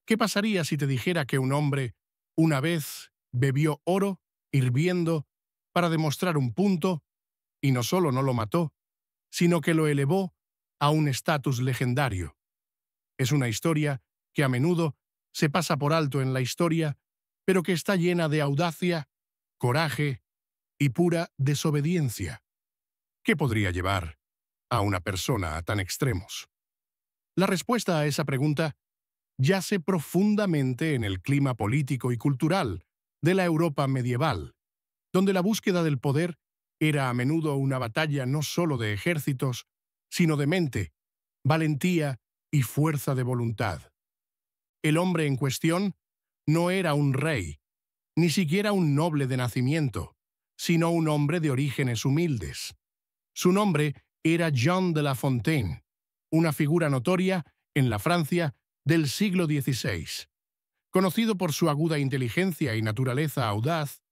¿Qué pasaría si te dijera que un hombre una vez bebió oro hirviendo para demostrar un punto y no solo no lo mató, sino que lo elevó a un estatus legendario? Es una historia que a menudo se pasa por alto en la historia, pero que está llena de audacia, coraje y pura desobediencia. ¿Qué podría llevar a una persona a tan extremos? La respuesta a esa pregunta yace profundamente en el clima político y cultural de la Europa medieval, donde la búsqueda del poder era a menudo una batalla no solo de ejércitos, sino de mente, valentía y fuerza de voluntad. El hombre en cuestión no era un rey, ni siquiera un noble de nacimiento, sino un hombre de orígenes humildes. Su nombre era Jean de La Fontaine, una figura notoria en la Francia del siglo XVI. Conocido por su aguda inteligencia y naturaleza audaz,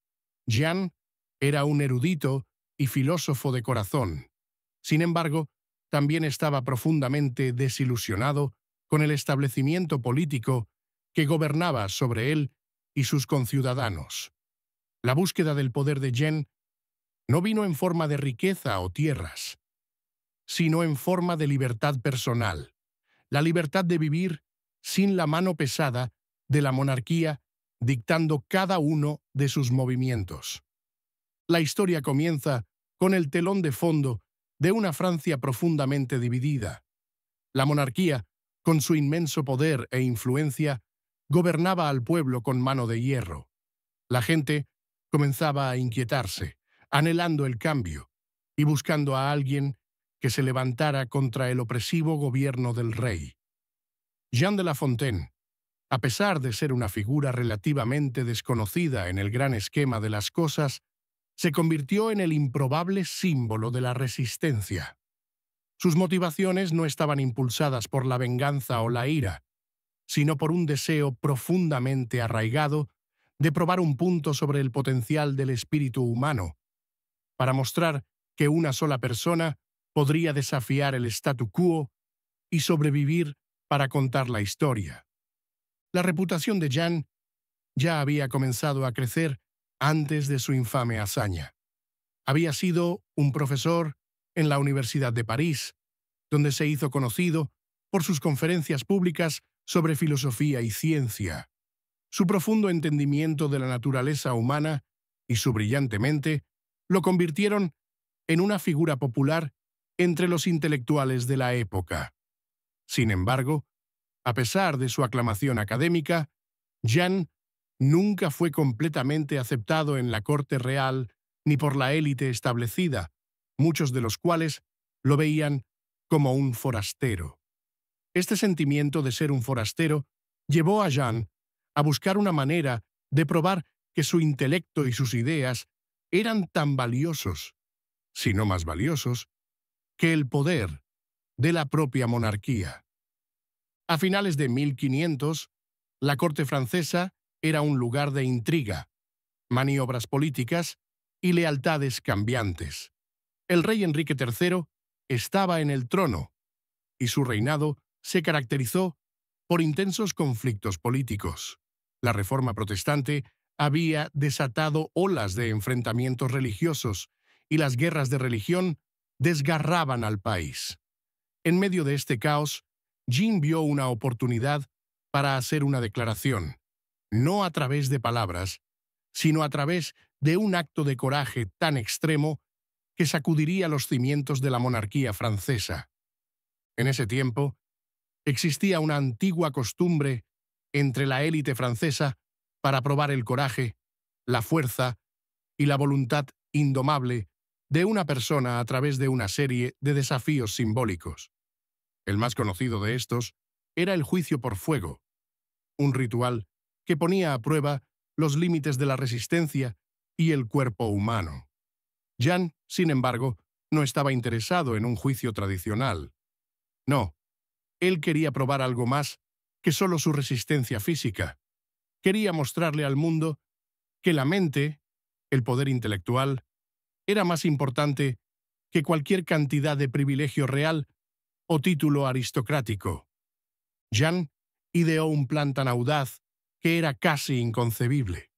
Jean era un erudito y filósofo de corazón. Sin embargo, también estaba profundamente desilusionado con el establecimiento político que gobernaba sobre él y sus conciudadanos. La búsqueda del poder de Jean no vino en forma de riqueza o tierras, sino en forma de libertad personal, la libertad de vivir sin la mano pesada de la monarquía dictando cada uno de sus movimientos. La historia comienza con el telón de fondo de una Francia profundamente dividida. La monarquía, con su inmenso poder e influencia, gobernaba al pueblo con mano de hierro. La gente comenzaba a inquietarse, anhelando el cambio y buscando a alguien que se levantara contra el opresivo gobierno del rey. Jean de La Fontaine, a pesar de ser una figura relativamente desconocida en el gran esquema de las cosas, se convirtió en el improbable símbolo de la resistencia. Sus motivaciones no estaban impulsadas por la venganza o la ira, sino por un deseo profundamente arraigado de probar un punto sobre el potencial del espíritu humano, para mostrar que una sola persona podría desafiar el statu quo y sobrevivir para contar la historia. La reputación de Jean ya había comenzado a crecer antes de su infame hazaña. Había sido un profesor en la Universidad de París, donde se hizo conocido por sus conferencias públicas sobre filosofía y ciencia. Su profundo entendimiento de la naturaleza humana y su brillante mente lo convirtieron en una figura popular entre los intelectuales de la época. Sin embargo, a pesar de su aclamación académica, Jean nunca fue completamente aceptado en la corte real ni por la élite establecida, muchos de los cuales lo veían como un forastero. Este sentimiento de ser un forastero llevó a Jean a buscar una manera de probar que su intelecto y sus ideas eran tan valiosos, si no más valiosos, que el poder de la propia monarquía. A finales de 1500, la corte francesa era un lugar de intriga, maniobras políticas y lealtades cambiantes. El rey Enrique III estaba en el trono y su reinado se caracterizó por intensos conflictos políticos. La Reforma protestante había desatado olas de enfrentamientos religiosos y las guerras de religión desgarraban al país. En medio de este caos, Jean vio una oportunidad para hacer una declaración, no a través de palabras, sino a través de un acto de coraje tan extremo que sacudiría los cimientos de la monarquía francesa. En ese tiempo, existía una antigua costumbre entre la élite francesa para probar el coraje, la fuerza y la voluntad indomable de una persona a través de una serie de desafíos simbólicos. El más conocido de estos era el juicio por fuego, un ritual que ponía a prueba los límites de la resistencia y el cuerpo humano. Jean, sin embargo, no estaba interesado en un juicio tradicional. No, él quería probar algo más que solo su resistencia física. Quería mostrarle al mundo que la mente, el poder intelectual, era más importante que cualquier cantidad de privilegio real o título aristocrático. Jean ideó un plan tan audaz que era casi inconcebible.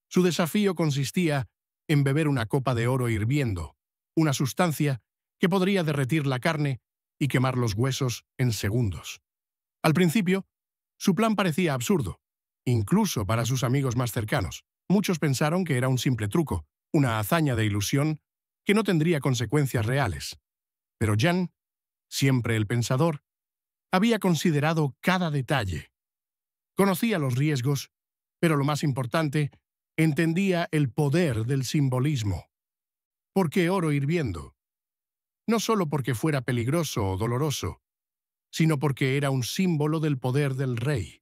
Su desafío consistía en beber una copa de oro hirviendo, una sustancia que podría derretir la carne y quemar los huesos en segundos. Al principio, su plan parecía absurdo, incluso para sus amigos más cercanos. Muchos pensaron que era un simple truco, una hazaña de ilusión que no tendría consecuencias reales. Pero Jan, siempre el pensador, había considerado cada detalle. Conocía los riesgos, pero lo más importante, entendía el poder del simbolismo. ¿Por qué oro hirviendo? No solo porque fuera peligroso o doloroso, sino porque era un símbolo del poder del rey.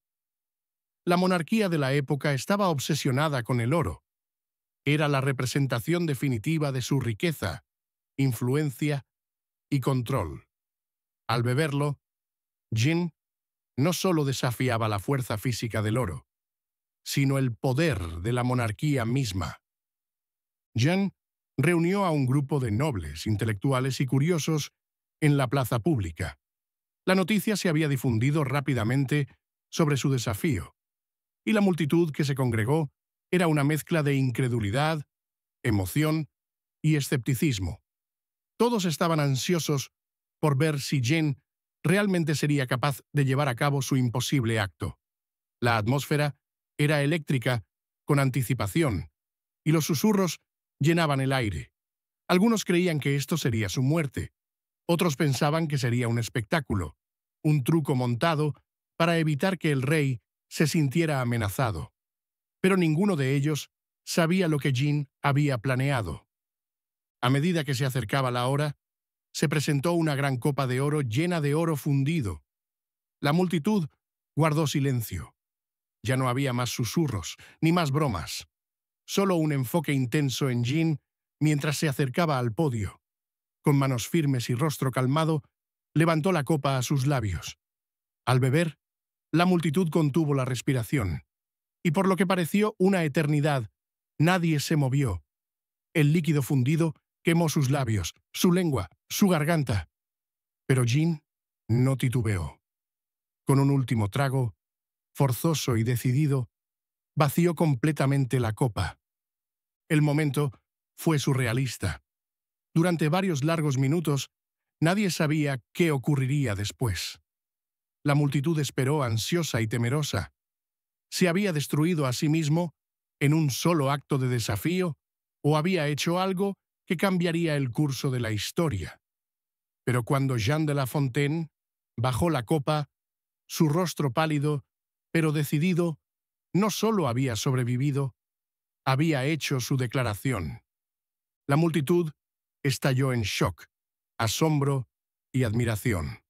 La monarquía de la época estaba obsesionada con el oro. Era la representación definitiva de su riqueza, influencia y control. Al beberlo, Jin no solo desafiaba la fuerza física del oro, sino el poder de la monarquía misma. Jan reunió a un grupo de nobles, intelectuales y curiosos en la plaza pública. La noticia se había difundido rápidamente sobre su desafío, y la multitud que se congregó era una mezcla de incredulidad, emoción y escepticismo. Todos estaban ansiosos por ver si Jen realmente sería capaz de llevar a cabo su imposible acto. La atmósfera era eléctrica con anticipación, y los susurros llenaban el aire. Algunos creían que esto sería su muerte. Otros pensaban que sería un espectáculo, un truco montado para evitar que el rey se sintiera amenazado. Pero ninguno de ellos sabía lo que Jin había planeado. A medida que se acercaba la hora, se presentó una gran copa de oro llena de oro fundido. La multitud guardó silencio. Ya no había más susurros, ni más bromas. Solo un enfoque intenso en Jin mientras se acercaba al podio. Con manos firmes y rostro calmado, levantó la copa a sus labios. Al beber, la multitud contuvo la respiración, y por lo que pareció una eternidad, nadie se movió. El líquido fundido quemó sus labios, su lengua, su garganta. Pero Jin no titubeó. Con un último trago, forzoso y decidido, vació completamente la copa. El momento fue surrealista. Durante varios largos minutos, nadie sabía qué ocurriría después. La multitud esperó ansiosa y temerosa. ¿Se había destruido a sí mismo en un solo acto de desafío o había hecho algo que cambiaría el curso de la historia? Pero cuando Jean de La Fontaine bajó la copa, su rostro pálido, pero decidido, no solo había sobrevivido, había hecho su declaración. La multitud estalló en shock, asombro y admiración.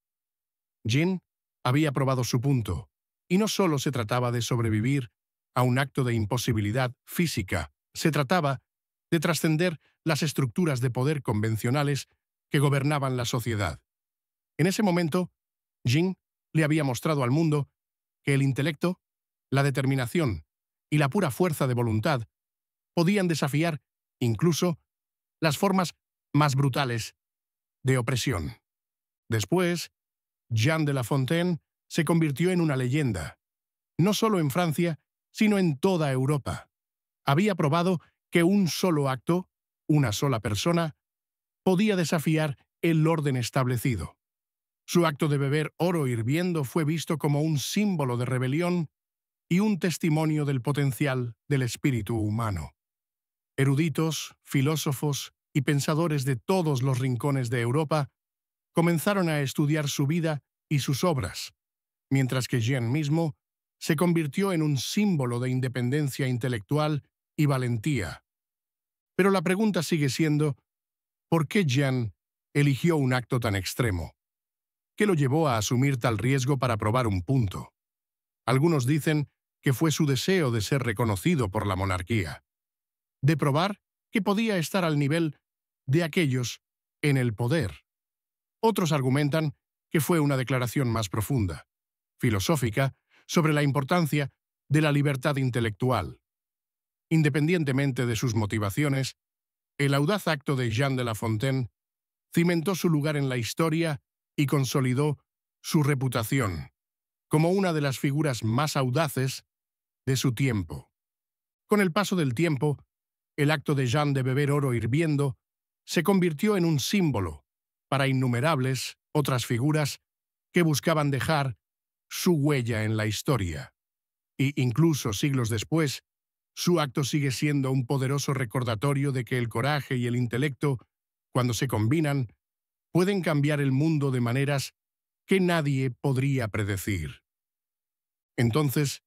Jin había probado su punto, y no solo se trataba de sobrevivir a un acto de imposibilidad física, se trataba de trascender las estructuras de poder convencionales que gobernaban la sociedad. En ese momento, Jin le había mostrado al mundo que el intelecto, la determinación y la pura fuerza de voluntad podían desafiar incluso las formas más brutales de opresión. Después, Jean de La Fontaine se convirtió en una leyenda, no solo en Francia, sino en toda Europa. Había probado que un solo acto, una sola persona, podía desafiar el orden establecido. Su acto de beber oro hirviendo fue visto como un símbolo de rebelión y un testimonio del potencial del espíritu humano. Eruditos, filósofos y pensadores de todos los rincones de Europa comenzaron a estudiar su vida y sus obras, mientras que Jean mismo se convirtió en un símbolo de independencia intelectual y valentía. Pero la pregunta sigue siendo, ¿por qué Jean eligió un acto tan extremo? ¿Qué lo llevó a asumir tal riesgo para probar un punto? Algunos dicen que fue su deseo de ser reconocido por la monarquía, de probar que podía estar al nivel de aquellos en el poder. Otros argumentan que fue una declaración más profunda, filosófica, sobre la importancia de la libertad intelectual. Independientemente de sus motivaciones, el audaz acto de Jean de La Fontaine cimentó su lugar en la historia y consolidó su reputación. como una de las figuras más audaces de su tiempo. Con el paso del tiempo, el acto de Jean de beber oro hirviendo se convirtió en un símbolo para innumerables otras figuras que buscaban dejar su huella en la historia. Y incluso siglos después, su acto sigue siendo un poderoso recordatorio de que el coraje y el intelecto, cuando se combinan, pueden cambiar el mundo de maneras que nadie podría predecir. Entonces,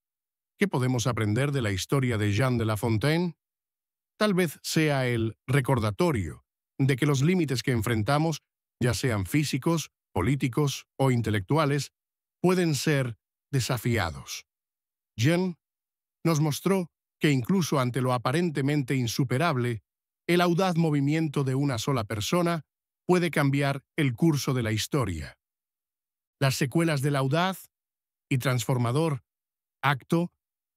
¿qué podemos aprender de la historia de Jean de La Fontaine? Tal vez sea el recordatorio de que los límites que enfrentamos, ya sean físicos, políticos o intelectuales, pueden ser desafiados. Jean nos mostró que incluso ante lo aparentemente insuperable, el audaz movimiento de una sola persona puede cambiar el curso de la historia. Las secuelas del audaz y transformador acto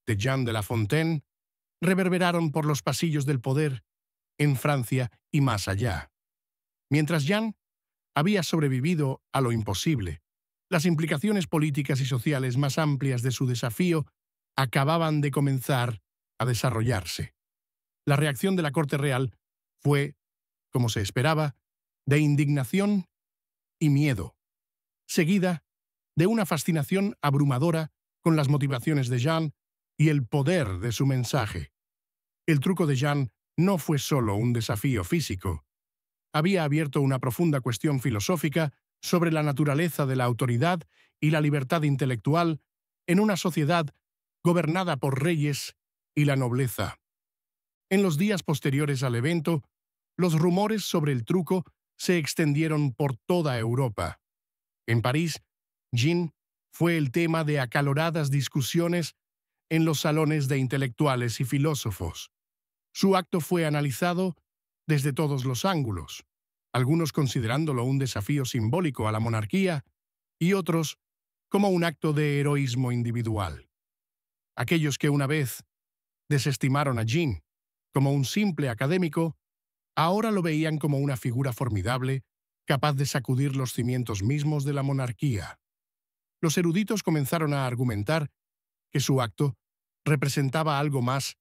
de Jean de La Fontaine reverberaron por los pasillos del poder en Francia y más allá. Mientras Jean había sobrevivido a lo imposible, las implicaciones políticas y sociales más amplias de su desafío acababan de comenzar a desarrollarse. La reacción de la corte real fue, como se esperaba, de indignación y miedo, seguida de una fascinación abrumadora con las motivaciones de Jean y el poder de su mensaje. El truco de Jean no fue solo un desafío físico. Había abierto una profunda cuestión filosófica sobre la naturaleza de la autoridad y la libertad intelectual en una sociedad gobernada por reyes y la nobleza. En los días posteriores al evento, los rumores sobre el truco se extendieron por toda Europa. En París, Jean fue el tema de acaloradas discusiones en los salones de intelectuales y filósofos. Su acto fue analizado desde todos los ángulos, algunos considerándolo un desafío simbólico a la monarquía y otros como un acto de heroísmo individual. Aquellos que una vez desestimaron a Jean como un simple académico, ahora lo veían como una figura formidable, capaz de sacudir los cimientos mismos de la monarquía. Los eruditos comenzaron a argumentar que su acto representaba algo más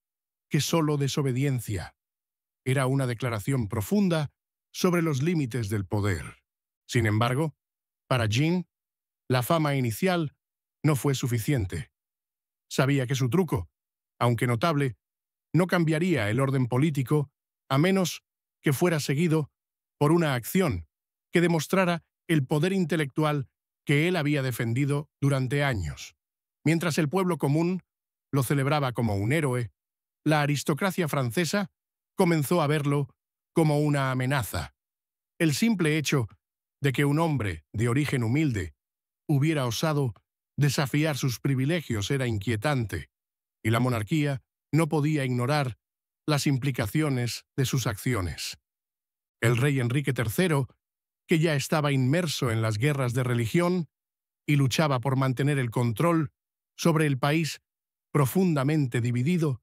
que solo desobediencia. Era una declaración profunda sobre los límites del poder. Sin embargo, para Jean, la fama inicial no fue suficiente. Sabía que su truco, aunque notable, no cambiaría el orden político a menos que fuera seguido por una acción que demostrara el poder intelectual que él había defendido durante años. Mientras el pueblo común lo celebraba como un héroe, la aristocracia francesa comenzó a verlo como una amenaza. El simple hecho de que un hombre de origen humilde hubiera osado desafiar sus privilegios era inquietante, y la monarquía no podía ignorar las implicaciones de sus acciones. El rey Enrique III, que ya estaba inmerso en las guerras de religión y luchaba por mantener el control sobre el país profundamente dividido,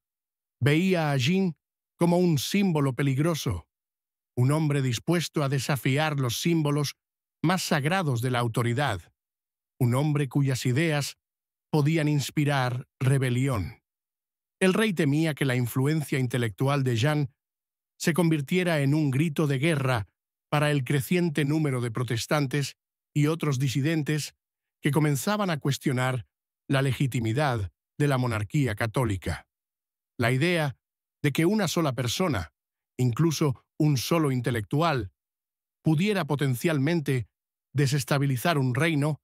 veía a Jean como un símbolo peligroso, un hombre dispuesto a desafiar los símbolos más sagrados de la autoridad, un hombre cuyas ideas podían inspirar rebelión. El rey temía que la influencia intelectual de Jean se convirtiera en un grito de guerra para el creciente número de protestantes y otros disidentes que comenzaban a cuestionar la legitimidad de la monarquía católica. La idea de que una sola persona, incluso un solo intelectual, pudiera potencialmente desestabilizar un reino,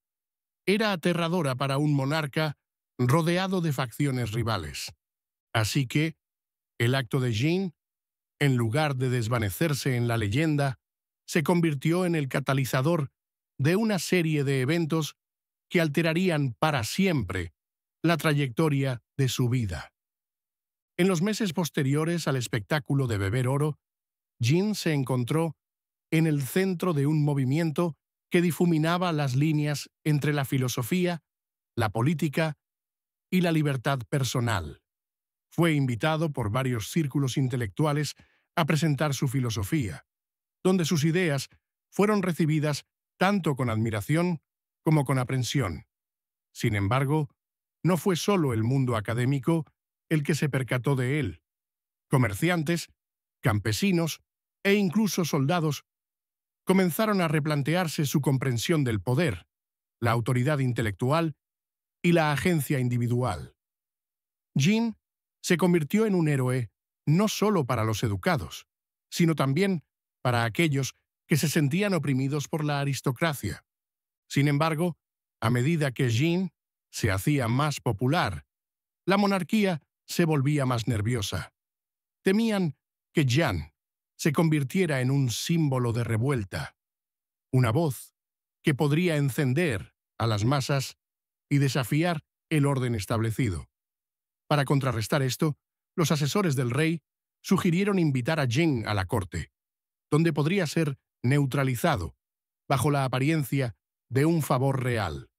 era aterradora para un monarca rodeado de facciones rivales. Así que, el acto de Jean, en lugar de desvanecerse en la leyenda, se convirtió en el catalizador de una serie de eventos que alterarían para siempre la trayectoria de su vida. En los meses posteriores al espectáculo de beber oro, Jean se encontró en el centro de un movimiento que difuminaba las líneas entre la filosofía, la política y la libertad personal. Fue invitado por varios círculos intelectuales a presentar su filosofía, donde sus ideas fueron recibidas tanto con admiración como con aprensión. Sin embargo, no fue solo el mundo académico el que se percató de él. Comerciantes, campesinos e incluso soldados comenzaron a replantearse su comprensión del poder, la autoridad intelectual y la agencia individual. Jean se convirtió en un héroe no solo para los educados, sino también para aquellos que se sentían oprimidos por la aristocracia. Sin embargo, a medida que Jean se hacía más popular, la monarquía se volvía más nerviosa. Temían que Jean se convirtiera en un símbolo de revuelta, una voz que podría encender a las masas y desafiar el orden establecido. Para contrarrestar esto, los asesores del rey sugirieron invitar a Jean a la corte, donde podría ser neutralizado, bajo la apariencia de un favor real.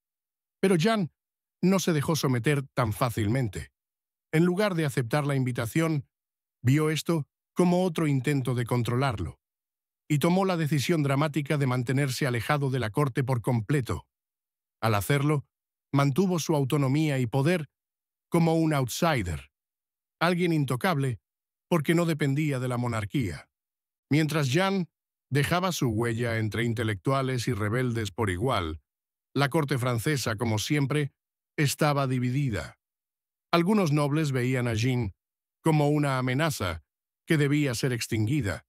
Pero Jean no se dejó someter tan fácilmente. En lugar de aceptar la invitación, vio esto como otro intento de controlarlo, y tomó la decisión dramática de mantenerse alejado de la corte por completo. Al hacerlo, mantuvo su autonomía y poder como un outsider, alguien intocable porque no dependía de la monarquía. Mientras Jean dejaba su huella entre intelectuales y rebeldes por igual, la corte francesa, como siempre, estaba dividida. Algunos nobles veían a Jean como una amenaza que debía ser extinguida,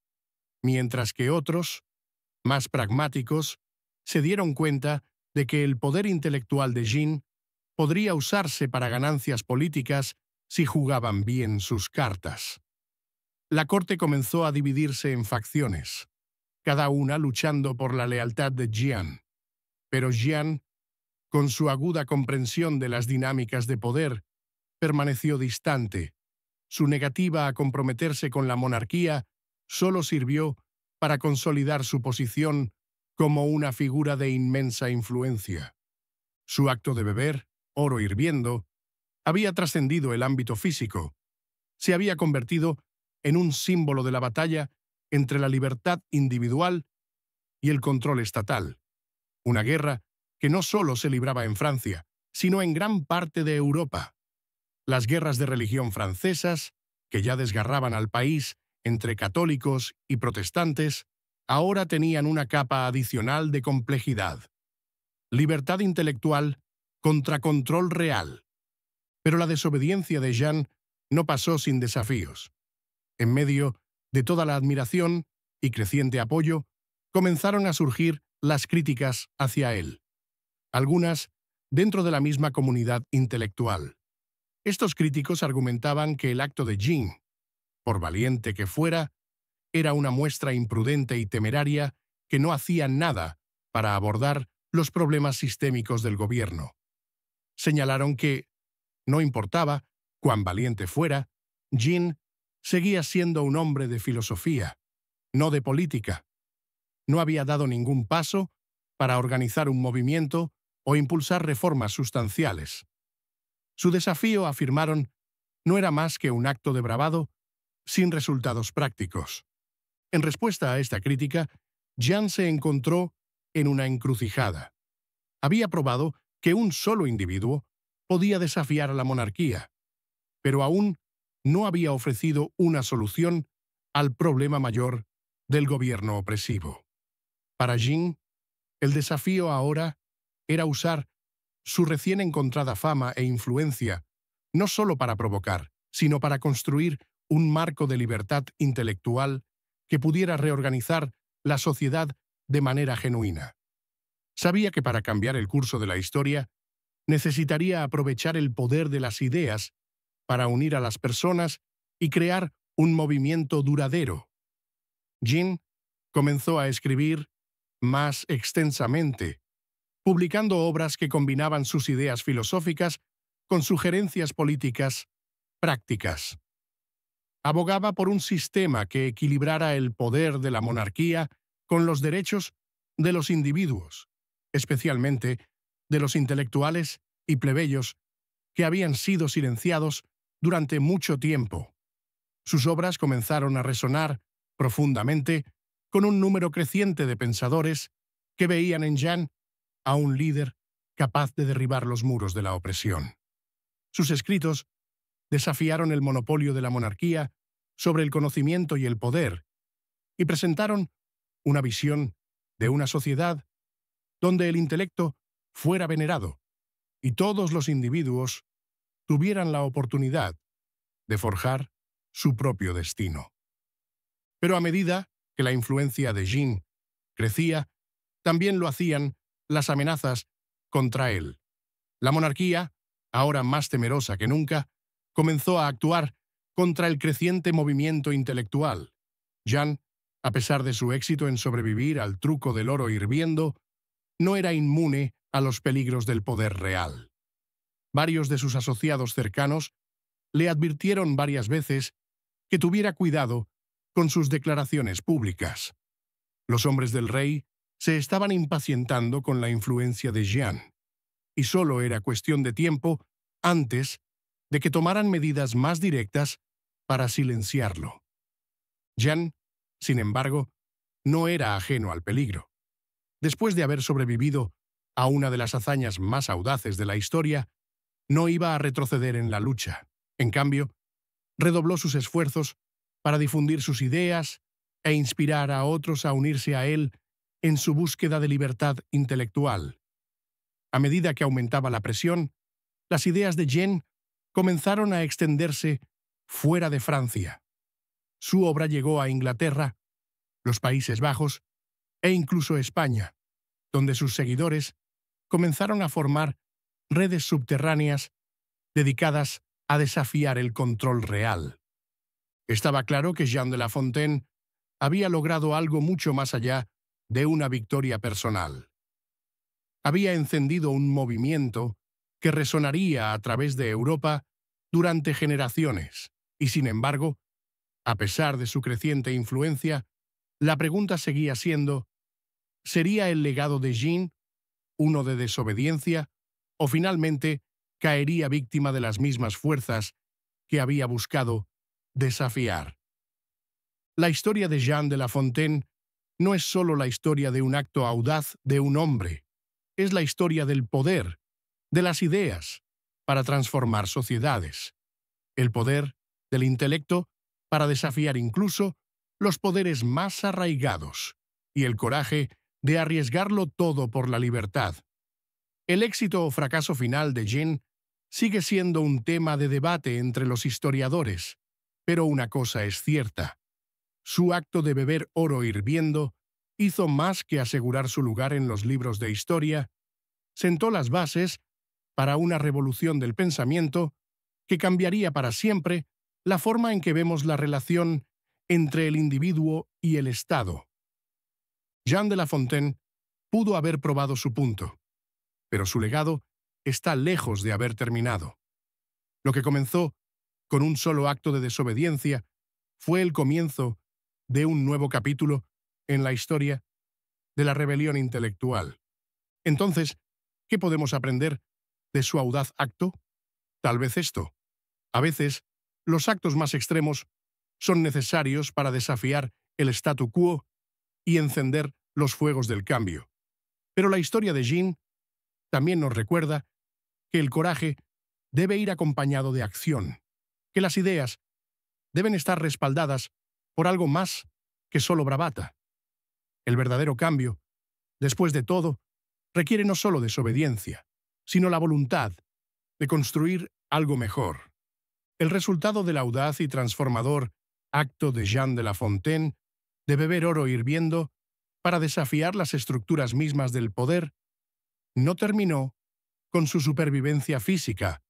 mientras que otros, más pragmáticos, se dieron cuenta de que el poder intelectual de Jean podría usarse para ganancias políticas si jugaban bien sus cartas. La corte comenzó a dividirse en facciones, cada una luchando por la lealtad de Jean. Pero Jean, con su aguda comprensión de las dinámicas de poder, permaneció distante. Su negativa a comprometerse con la monarquía solo sirvió para consolidar su posición como una figura de inmensa influencia. Su acto de beber, oro hirviendo, había trascendido el ámbito físico. Se había convertido en un símbolo de la batalla entre la libertad individual y el control estatal. Una guerra que no solo se libraba en Francia, sino en gran parte de Europa. Las guerras de religión francesas, que ya desgarraban al país entre católicos y protestantes, ahora tenían una capa adicional de complejidad. Libertad intelectual contra control real. Pero la desobediencia de Jean no pasó sin desafíos. En medio de toda la admiración y creciente apoyo, comenzaron a surgir las críticas hacia él, algunas dentro de la misma comunidad intelectual. Estos críticos argumentaban que el acto de Jean, por valiente que fuera, era una muestra imprudente y temeraria que no hacía nada para abordar los problemas sistémicos del gobierno. Señalaron que, no importaba cuán valiente fuera, Jean seguía siendo un hombre de filosofía, no de política. No había dado ningún paso para organizar un movimiento o impulsar reformas sustanciales. Su desafío, afirmaron, no era más que un acto de bravado sin resultados prácticos. En respuesta a esta crítica, Jean se encontró en una encrucijada. Había probado que un solo individuo podía desafiar a la monarquía, pero aún no había ofrecido una solución al problema mayor del gobierno opresivo. Para Jean, el desafío ahora era usar su recién encontrada fama e influencia no solo para provocar, sino para construir un marco de libertad intelectual que pudiera reorganizar la sociedad de manera genuina. Sabía que para cambiar el curso de la historia, necesitaría aprovechar el poder de las ideas para unir a las personas y crear un movimiento duradero. Jean comenzó a escribir más extensamente, publicando obras que combinaban sus ideas filosóficas con sugerencias políticas prácticas. Abogaba por un sistema que equilibrara el poder de la monarquía con los derechos de los individuos, especialmente de los intelectuales y plebeyos que habían sido silenciados durante mucho tiempo. Sus obras comenzaron a resonar profundamente con un número creciente de pensadores que veían en Jean a un líder capaz de derribar los muros de la opresión. Sus escritos desafiaron el monopolio de la monarquía sobre el conocimiento y el poder y presentaron una visión de una sociedad donde el intelecto fuera venerado y todos los individuos tuvieran la oportunidad de forjar su propio destino. Pero a medida que la influencia de Jean crecía, también lo hacían las amenazas contra él. La monarquía, ahora más temerosa que nunca, comenzó a actuar contra el creciente movimiento intelectual. Jean, a pesar de su éxito en sobrevivir al truco del oro hirviendo, no era inmune a los peligros del poder real. Varios de sus asociados cercanos le advirtieron varias veces que tuviera cuidado con sus declaraciones públicas. Los hombres del rey se estaban impacientando con la influencia de Jean, y solo era cuestión de tiempo antes de que tomaran medidas más directas para silenciarlo. Jean, sin embargo, no era ajeno al peligro. Después de haber sobrevivido a una de las hazañas más audaces de la historia, no iba a retroceder en la lucha. En cambio, redobló sus esfuerzos para difundir sus ideas e inspirar a otros a unirse a él en su búsqueda de libertad intelectual. A medida que aumentaba la presión, las ideas de Jean comenzaron a extenderse fuera de Francia. Su obra llegó a Inglaterra, los Países Bajos e incluso España, donde sus seguidores comenzaron a formar redes subterráneas dedicadas a desafiar el control real. Estaba claro que Jean de La Fontaine había logrado algo mucho más allá de una victoria personal. Había encendido un movimiento que resonaría a través de Europa durante generaciones, y sin embargo, a pesar de su creciente influencia, la pregunta seguía siendo: ¿sería el legado de Jean uno de desobediencia o finalmente caería víctima de las mismas fuerzas que había buscado desafiar? La historia de Jean de La Fontaine no es solo la historia de un acto audaz de un hombre, es la historia del poder, de las ideas, para transformar sociedades, el poder del intelecto para desafiar incluso los poderes más arraigados, y el coraje de arriesgarlo todo por la libertad. El éxito o fracaso final de Jean sigue siendo un tema de debate entre los historiadores, pero una cosa es cierta: su acto de beber oro hirviendo hizo más que asegurar su lugar en los libros de historia, sentó las bases para una revolución del pensamiento que cambiaría para siempre la forma en que vemos la relación entre el individuo y el Estado. Jean de La Fontaine pudo haber probado su punto, pero su legado está lejos de haber terminado. Lo que comenzó con un solo acto de desobediencia fue el comienzo de un nuevo capítulo en la historia de la rebelión intelectual. Entonces, ¿qué podemos aprender de su audaz acto? Tal vez esto: a veces, los actos más extremos son necesarios para desafiar el statu quo y encender los fuegos del cambio. Pero la historia de Jean también nos recuerda que el coraje debe ir acompañado de acción, que las ideas deben estar respaldadas por algo más que solo bravata. El verdadero cambio, después de todo, requiere no solo desobediencia, sino la voluntad de construir algo mejor. El resultado del audaz y transformador acto de Jean de La Fontaine de beber oro hirviendo para desafiar las estructuras mismas del poder no terminó con su supervivencia física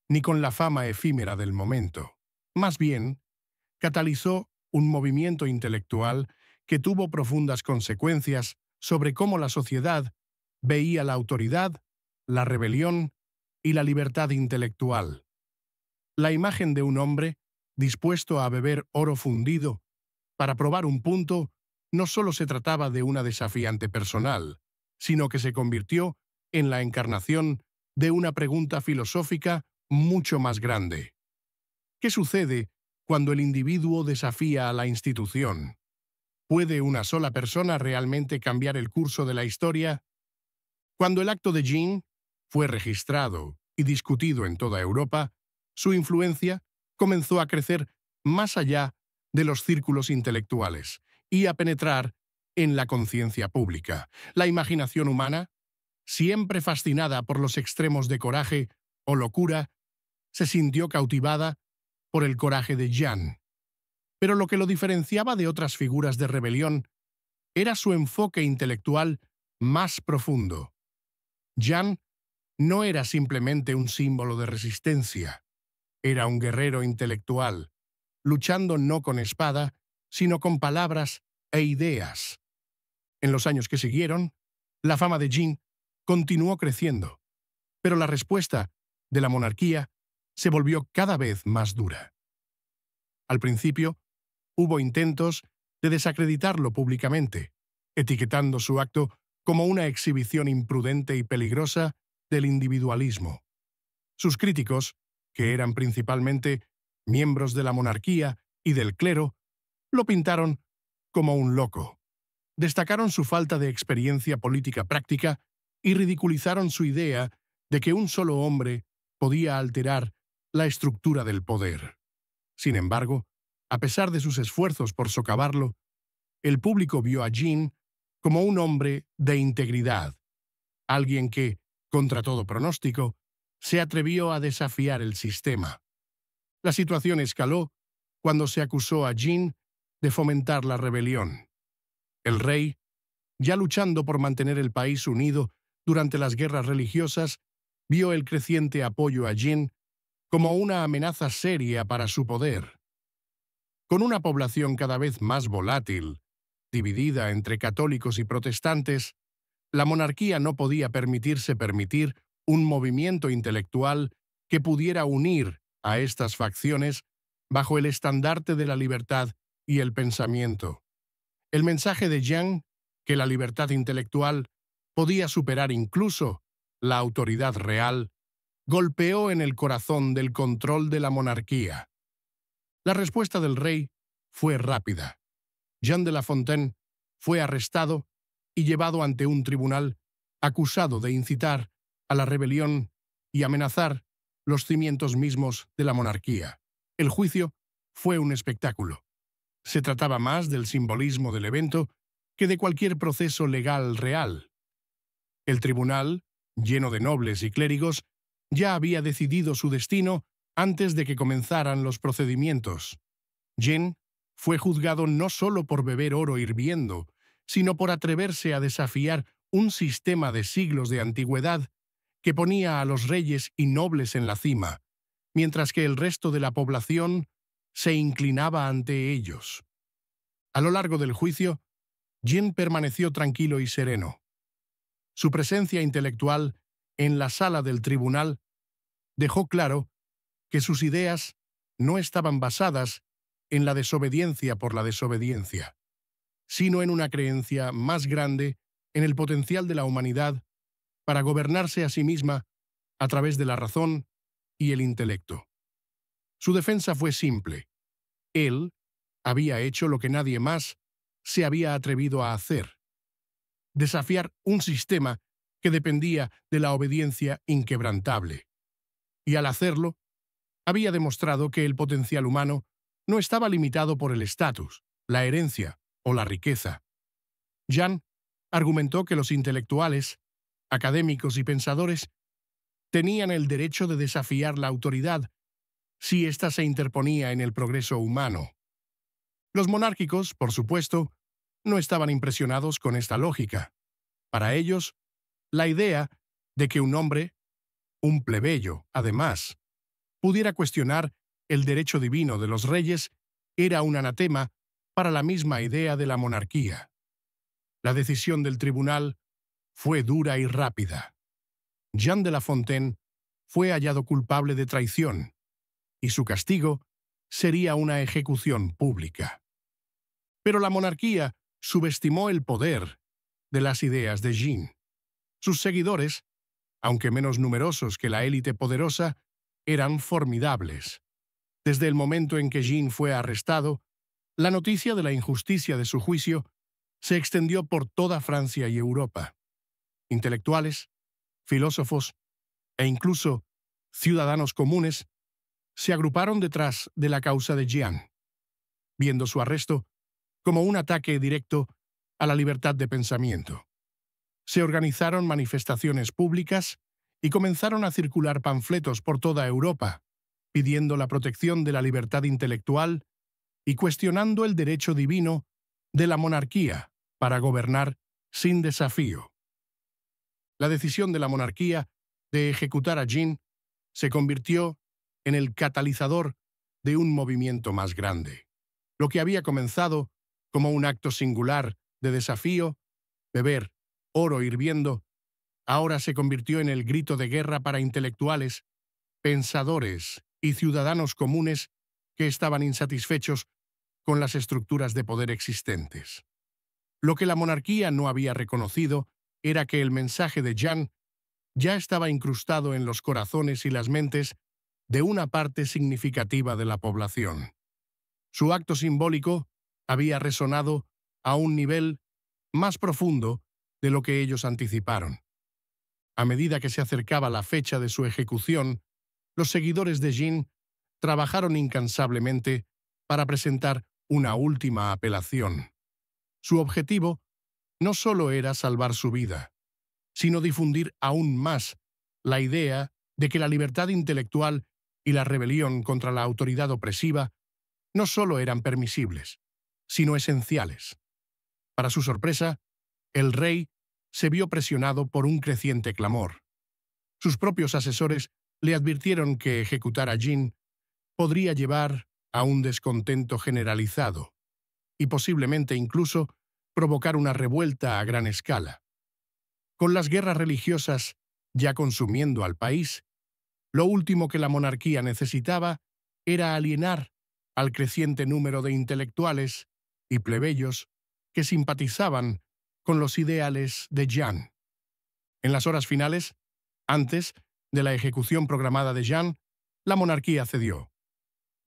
ni con la fama efímera del momento. Más bien, catalizó un movimiento intelectual que tuvo profundas consecuencias sobre cómo la sociedad veía la autoridad, la rebelión y la libertad intelectual. La imagen de un hombre dispuesto a beber oro fundido para probar un punto no solo se trataba de una desafiante personal, sino que se convirtió en la encarnación de una pregunta filosófica mucho más grande. ¿Qué sucede cuando el individuo desafía a la institución? ¿Puede una sola persona realmente cambiar el curso de la historia? Cuando el acto de Jean fue registrado y discutido en toda Europa, su influencia comenzó a crecer más allá de los círculos intelectuales y a penetrar en la conciencia pública. La imaginación humana, siempre fascinada por los extremos de coraje o locura, se sintió cautivada por el coraje de Jean. Pero lo que lo diferenciaba de otras figuras de rebelión era su enfoque intelectual más profundo. Jean no era simplemente un símbolo de resistencia, era un guerrero intelectual, luchando no con espada, sino con palabras e ideas. En los años que siguieron, la fama de Jean continuó creciendo, pero la respuesta de la monarquía se volvió cada vez más dura. Al principio, hubo intentos de desacreditarlo públicamente, etiquetando su acto como una exhibición imprudente y peligrosa del individualismo. Sus críticos, que eran principalmente miembros de la monarquía y del clero, lo pintaron como un loco. Destacaron su falta de experiencia política práctica y ridiculizaron su idea de que un solo hombre podía alterar la estructura del poder. Sin embargo, a pesar de sus esfuerzos por socavarlo, el público vio a Jean como un hombre de integridad, alguien que, contra todo pronóstico, se atrevió a desafiar el sistema. La situación escaló cuando se acusó a Jean de fomentar la rebelión. El rey, ya luchando por mantener el país unido durante las guerras religiosas, vio el creciente apoyo a Jean como una amenaza seria para su poder. Con una población cada vez más volátil, dividida entre católicos y protestantes, la monarquía no podía permitir un movimiento intelectual que pudiera unir a estas facciones bajo el estandarte de la libertad y el pensamiento. El mensaje de Jean, que la libertad intelectual podía superar incluso la autoridad real, golpeó en el corazón del control de la monarquía. La respuesta del rey fue rápida. Jean de La Fontaine fue arrestado y llevado ante un tribunal acusado de incitar a la rebelión y amenazar los cimientos mismos de la monarquía. El juicio fue un espectáculo. Se trataba más del simbolismo del evento que de cualquier proceso legal real. El tribunal, lleno de nobles y clérigos, ya había decidido su destino antes de que comenzaran los procedimientos. Jean fue juzgado no solo por beber oro hirviendo, sino por atreverse a desafiar un sistema de siglos de antigüedad que ponía a los reyes y nobles en la cima, mientras que el resto de la población se inclinaba ante ellos. A lo largo del juicio, Jean permaneció tranquilo y sereno. Su presencia intelectual en la sala del tribunal dejó claro que sus ideas no estaban basadas en la desobediencia por la desobediencia, sino en una creencia más grande en el potencial de la humanidad para gobernarse a sí misma a través de la razón y el intelecto. Su defensa fue simple. Él había hecho lo que nadie más se había atrevido a hacer: desafiar un sistema que dependía de la obediencia inquebrantable. Y al hacerlo, había demostrado que el potencial humano no estaba limitado por el estatus, la herencia o la riqueza. Jean argumentó que los intelectuales, académicos y pensadores tenían el derecho de desafiar la autoridad si ésta se interponía en el progreso humano. Los monárquicos, por supuesto, no estaban impresionados con esta lógica. Para ellos, la idea de que un hombre, un plebeyo, además, pudiera cuestionar el derecho divino de los reyes era un anatema para la misma idea de la monarquía. La decisión del tribunal fue dura y rápida. Jean de La Fontaine fue hallado culpable de traición, y su castigo sería una ejecución pública. Pero la monarquía subestimó el poder de las ideas de Jean. Sus seguidores, aunque menos numerosos que la élite poderosa, eran formidables. Desde el momento en que Jean fue arrestado, la noticia de la injusticia de su juicio se extendió por toda Francia y Europa. Intelectuales, filósofos e incluso ciudadanos comunes se agruparon detrás de la causa de Jean, viendo su arresto como un ataque directo a la libertad de pensamiento. Se organizaron manifestaciones públicas y comenzaron a circular panfletos por toda Europa, pidiendo la protección de la libertad intelectual y cuestionando el derecho divino de la monarquía para gobernar sin desafío. La decisión de la monarquía de ejecutar a Jean se convirtió en el catalizador de un movimiento más grande. Lo que había comenzado como un acto singular de desafío, beber oro hirviendo, ahora se convirtió en el grito de guerra para intelectuales, pensadores y ciudadanos comunes que estaban insatisfechos con las estructuras de poder existentes. Lo que la monarquía no había reconocido era que el mensaje de Jean ya estaba incrustado en los corazones y las mentes de una parte significativa de la población. Su acto simbólico había resonado a un nivel más profundo de lo que ellos anticiparon. A medida que se acercaba la fecha de su ejecución, los seguidores de Jean trabajaron incansablemente para presentar una última apelación. Su objetivo no solo era salvar su vida, sino difundir aún más la idea de que la libertad intelectual y la rebelión contra la autoridad opresiva no solo eran permisibles, sino esenciales. Para su sorpresa, el rey se vio presionado por un creciente clamor. Sus propios asesores le advirtieron que ejecutar a Jean podría llevar a un descontento generalizado y posiblemente incluso provocar una revuelta a gran escala. Con las guerras religiosas ya consumiendo al país, lo último que la monarquía necesitaba era alienar al creciente número de intelectuales y plebeyos que simpatizaban con los ideales de Jean. En las horas finales, antes de la ejecución programada de Jean, la monarquía cedió.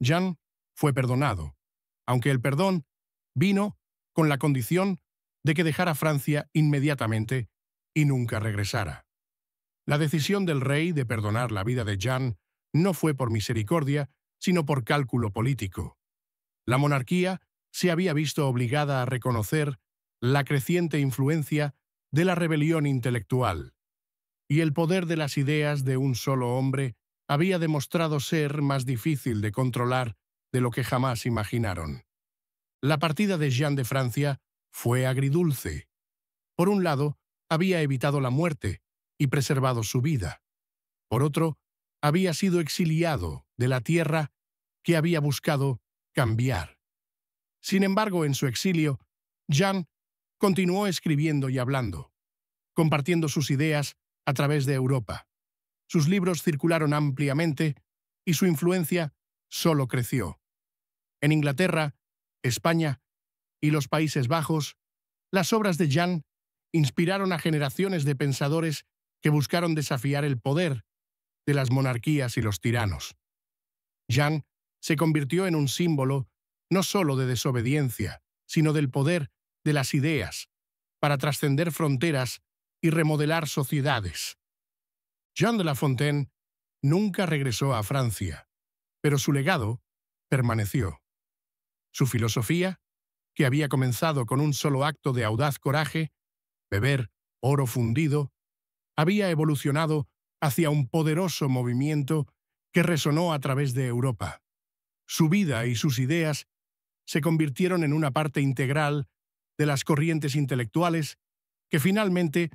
Jean fue perdonado, aunque el perdón vino con la condición de que dejara Francia inmediatamente y nunca regresara. La decisión del rey de perdonar la vida de Jean no fue por misericordia, sino por cálculo político. La monarquía se había visto obligada a reconocer la creciente influencia de la rebelión intelectual, y el poder de las ideas de un solo hombre había demostrado ser más difícil de controlar de lo que jamás imaginaron. La partida de Jean de Francia fue agridulce. Por un lado, había evitado la muerte y preservado su vida. Por otro, había sido exiliado de la tierra que había buscado cambiar. Sin embargo, en su exilio, Jean continuó escribiendo y hablando, compartiendo sus ideas a través de Europa. Sus libros circularon ampliamente y su influencia solo creció. En Inglaterra, España y los Países Bajos, las obras de Jean inspiraron a generaciones de pensadores que buscaron desafiar el poder de las monarquías y los tiranos. Jean se convirtió en un símbolo no solo de desobediencia, sino del poder de las ideas para trascender fronteras y remodelar sociedades. Jean de La Fontaine nunca regresó a Francia, pero su legado permaneció. Su filosofía, que había comenzado con un solo acto de audaz coraje, beber oro fundido, había evolucionado hacia un poderoso movimiento que resonó a través de Europa. Su vida y sus ideas se convirtieron en una parte integral de las corrientes intelectuales que finalmente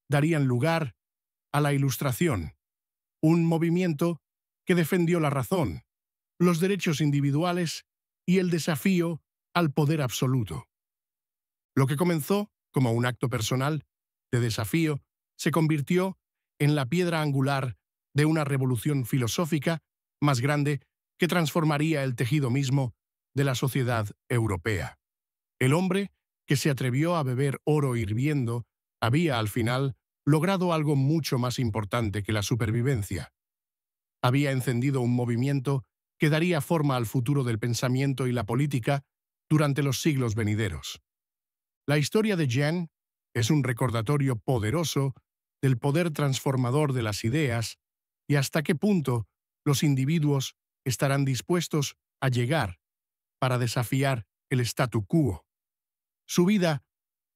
darían lugar a la Ilustración, un movimiento que defendió la razón, los derechos individuales y el desafío al poder absoluto. Lo que comenzó como un acto personal de desafío se convirtió en la piedra angular de una revolución filosófica más grande que transformaría el tejido mismo de la sociedad europea. El hombre que se atrevió a beber oro hirviendo había, al final, logrado algo mucho más importante que la supervivencia. Había encendido un movimiento que daría forma al futuro del pensamiento y la política durante los siglos venideros. La historia de Jean es un recordatorio poderoso del poder transformador de las ideas y hasta qué punto los individuos estarán dispuestos a llegar para desafiar el statu quo. Su vida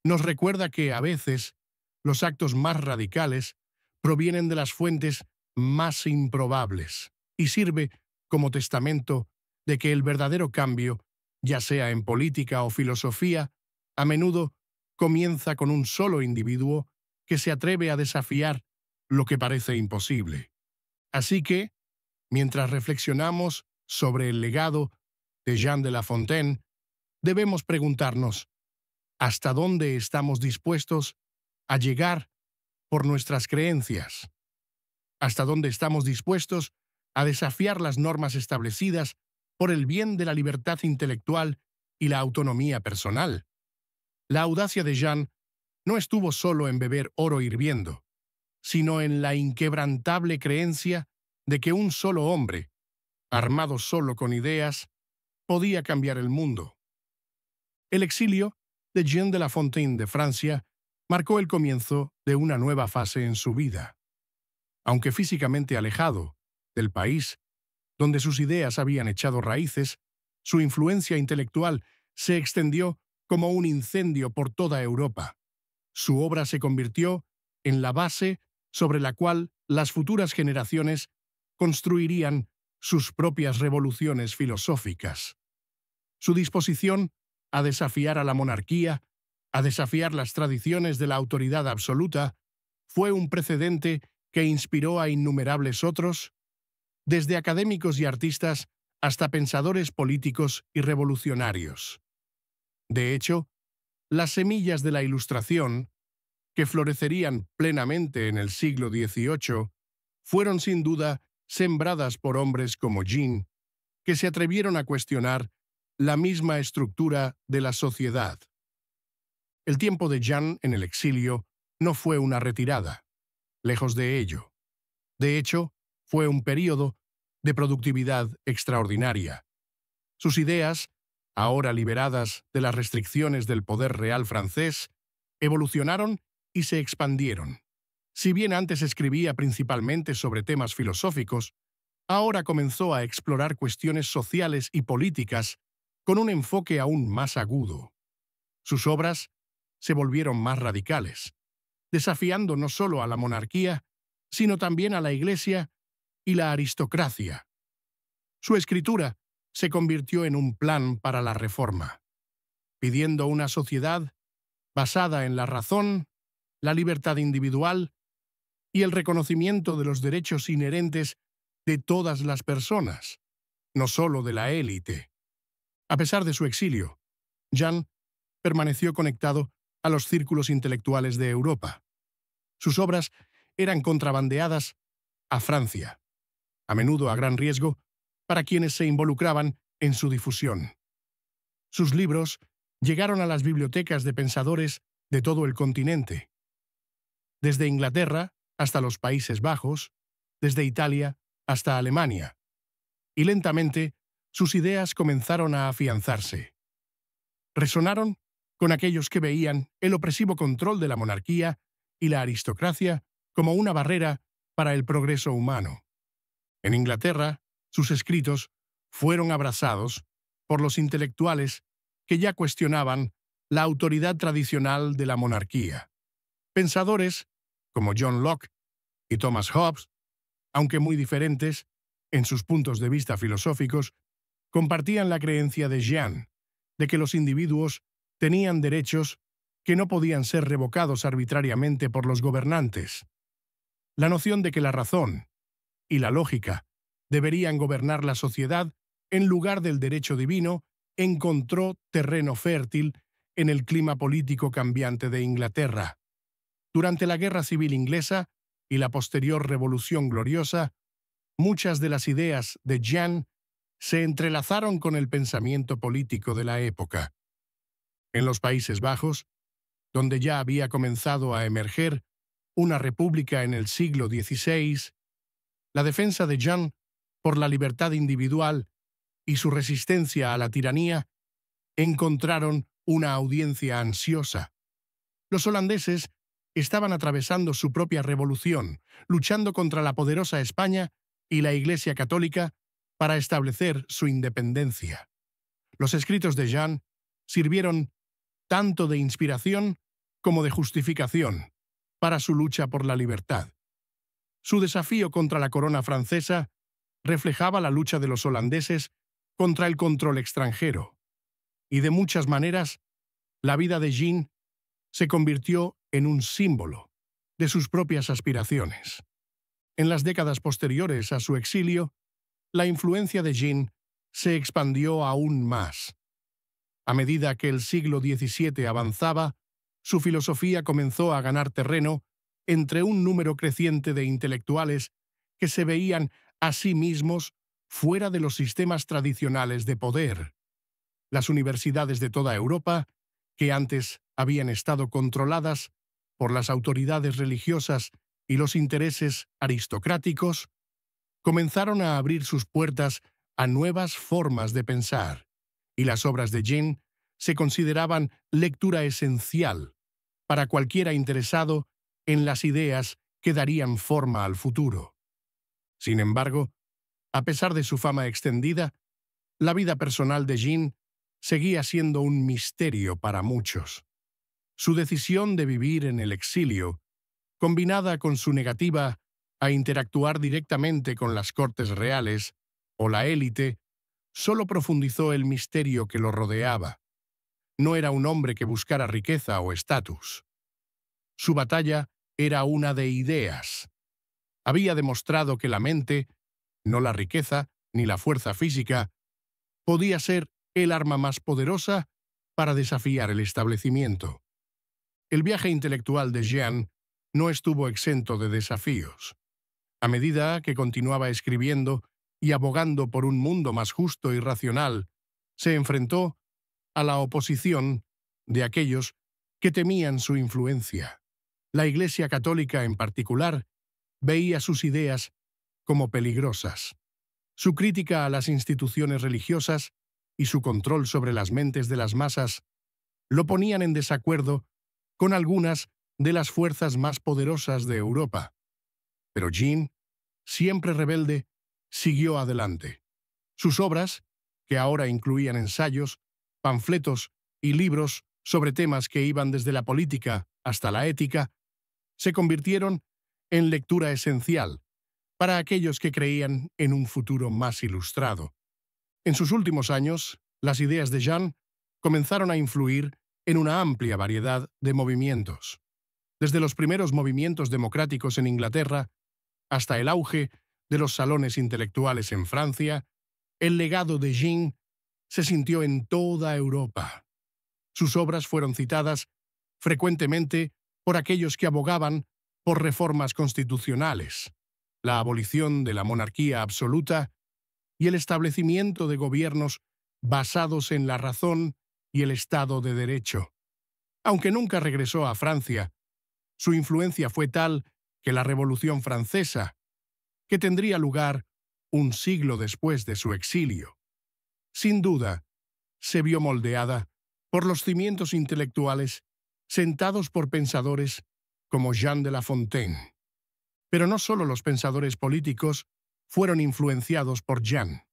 nos recuerda que, a veces, los actos más radicales provienen de las fuentes más improbables y sirve como testamento de que el verdadero cambio, ya sea en política o filosofía, a menudo comienza con un solo individuo que se atreve a desafiar lo que parece imposible. Así que, mientras reflexionamos sobre el legado de Jean de La Fontaine, debemos preguntarnos: ¿hasta dónde estamos dispuestos a llegar por nuestras creencias? ¿Hasta dónde estamos dispuestos a desafiar las normas establecidas por el bien de la libertad intelectual y la autonomía personal? La audacia de Jean no estuvo solo en beber oro hirviendo, sino en la inquebrantable creencia de que un solo hombre, armado solo con ideas, podía cambiar el mundo. El exilio de Jean de La Fontaine de Francia marcó el comienzo de una nueva fase en su vida. Aunque físicamente alejado del país donde sus ideas habían echado raíces, su influencia intelectual se extendió como un incendio por toda Europa. Su obra se convirtió en la base sobre la cual las futuras generaciones construirían sus propias revoluciones filosóficas. Su disposición a desafiar a la monarquía, a desafiar las tradiciones de la autoridad absoluta, fue un precedente que inspiró a innumerables otros, desde académicos y artistas hasta pensadores políticos y revolucionarios. De hecho, las semillas de la Ilustración, que florecerían plenamente en el siglo XVIII, fueron sin duda sembradas por hombres como Jean, que se atrevieron a cuestionar la misma estructura de la sociedad. El tiempo de Jean en el exilio no fue una retirada, lejos de ello. De hecho, fue un período de productividad extraordinaria. Sus ideas, ahora liberadas de las restricciones del poder real francés, evolucionaron y se expandieron. Si bien antes escribía principalmente sobre temas filosóficos, ahora comenzó a explorar cuestiones sociales y políticas con un enfoque aún más agudo. Sus obras se volvieron más radicales, desafiando no solo a la monarquía, sino también a la Iglesia y la aristocracia. Su escritura se convirtió en un plan para la reforma, pidiendo una sociedad basada en la razón, la libertad individual y el reconocimiento de los derechos inherentes de todas las personas, no solo de la élite. A pesar de su exilio, Jean permaneció conectado a los círculos intelectuales de Europa. Sus obras eran contrabandeadas a Francia, a menudo a gran riesgo para quienes se involucraban en su difusión. Sus libros llegaron a las bibliotecas de pensadores de todo el continente, desde Inglaterra hasta los Países Bajos, desde Italia hasta Alemania, y lentamente sus ideas comenzaron a afianzarse. Resonaron con aquellos que veían el opresivo control de la monarquía y la aristocracia como una barrera para el progreso humano. En Inglaterra, sus escritos fueron abrazados por los intelectuales que ya cuestionaban la autoridad tradicional de la monarquía. Pensadores como John Locke y Thomas Hobbes, aunque muy diferentes en sus puntos de vista filosóficos, compartían la creencia de Jean de que los individuos tenían derechos que no podían ser revocados arbitrariamente por los gobernantes. La noción de que la razón y la lógica deberían gobernar la sociedad en lugar del derecho divino encontró terreno fértil en el clima político cambiante de Inglaterra. Durante la Guerra Civil Inglesa y la posterior Revolución Gloriosa, muchas de las ideas de Jean se entrelazaron con el pensamiento político de la época. En los Países Bajos, donde ya había comenzado a emerger una república en el siglo XVI, la defensa de Jean por la libertad individual y su resistencia a la tiranía encontraron una audiencia ansiosa. Los holandeses estaban atravesando su propia revolución, luchando contra la poderosa España y la Iglesia Católica para establecer su independencia. Los escritos de Jean sirvieron tanto de inspiración como de justificación para su lucha por la libertad. Su desafío contra la corona francesa reflejaba la lucha de los holandeses contra el control extranjero, y de muchas maneras, la vida de Jean se convirtió en un símbolo de sus propias aspiraciones. En las décadas posteriores a su exilio, la influencia de Jean se expandió aún más. A medida que el siglo XVII avanzaba, su filosofía comenzó a ganar terreno entre un número creciente de intelectuales que se veían a sí mismos fuera de los sistemas tradicionales de poder. Las universidades de toda Europa, que antes habían estado controladas por las autoridades religiosas y los intereses aristocráticos, comenzaron a abrir sus puertas a nuevas formas de pensar, y las obras de Jean se consideraban lectura esencial para cualquiera interesado en las ideas que darían forma al futuro. Sin embargo, a pesar de su fama extendida, la vida personal de Jean seguía siendo un misterio para muchos. Su decisión de vivir en el exilio, combinada con su negativa a interactuar directamente con las cortes reales o la élite, solo profundizó el misterio que lo rodeaba. No era un hombre que buscara riqueza o estatus. Su batalla era una de ideas. Había demostrado que la mente, no la riqueza ni la fuerza física, podía ser el arma más poderosa para desafiar el establecimiento. El viaje intelectual de Jean no estuvo exento de desafíos. A medida que continuaba escribiendo y abogando por un mundo más justo y racional, se enfrentó a la oposición de aquellos que temían su influencia. La Iglesia Católica, en particular, veía sus ideas como peligrosas. Su crítica a las instituciones religiosas y su control sobre las mentes de las masas lo ponían en desacuerdo con algunas de las fuerzas más poderosas de Europa. Pero Jean, siempre rebelde, siguió adelante. Sus obras, que ahora incluían ensayos, panfletos y libros sobre temas que iban desde la política hasta la ética, se convirtieron en lectura esencial para aquellos que creían en un futuro más ilustrado. En sus últimos años, las ideas de Jean comenzaron a influir en una amplia variedad de movimientos. Desde los primeros movimientos democráticos en Inglaterra hasta el auge de los salones intelectuales en Francia, el legado de Jean se sintió en toda Europa. Sus obras fueron citadas frecuentemente por aquellos que abogaban por reformas constitucionales, la abolición de la monarquía absoluta y el establecimiento de gobiernos basados en la razón y el Estado de Derecho. Aunque nunca regresó a Francia, su influencia fue tal que la Revolución Francesa, que tendría lugar un siglo después de su exilio, sin duda, se vio moldeada por los cimientos intelectuales sentados por pensadores como Jean de La Fontaine. Pero no solo los pensadores políticos fueron influenciados por Jean.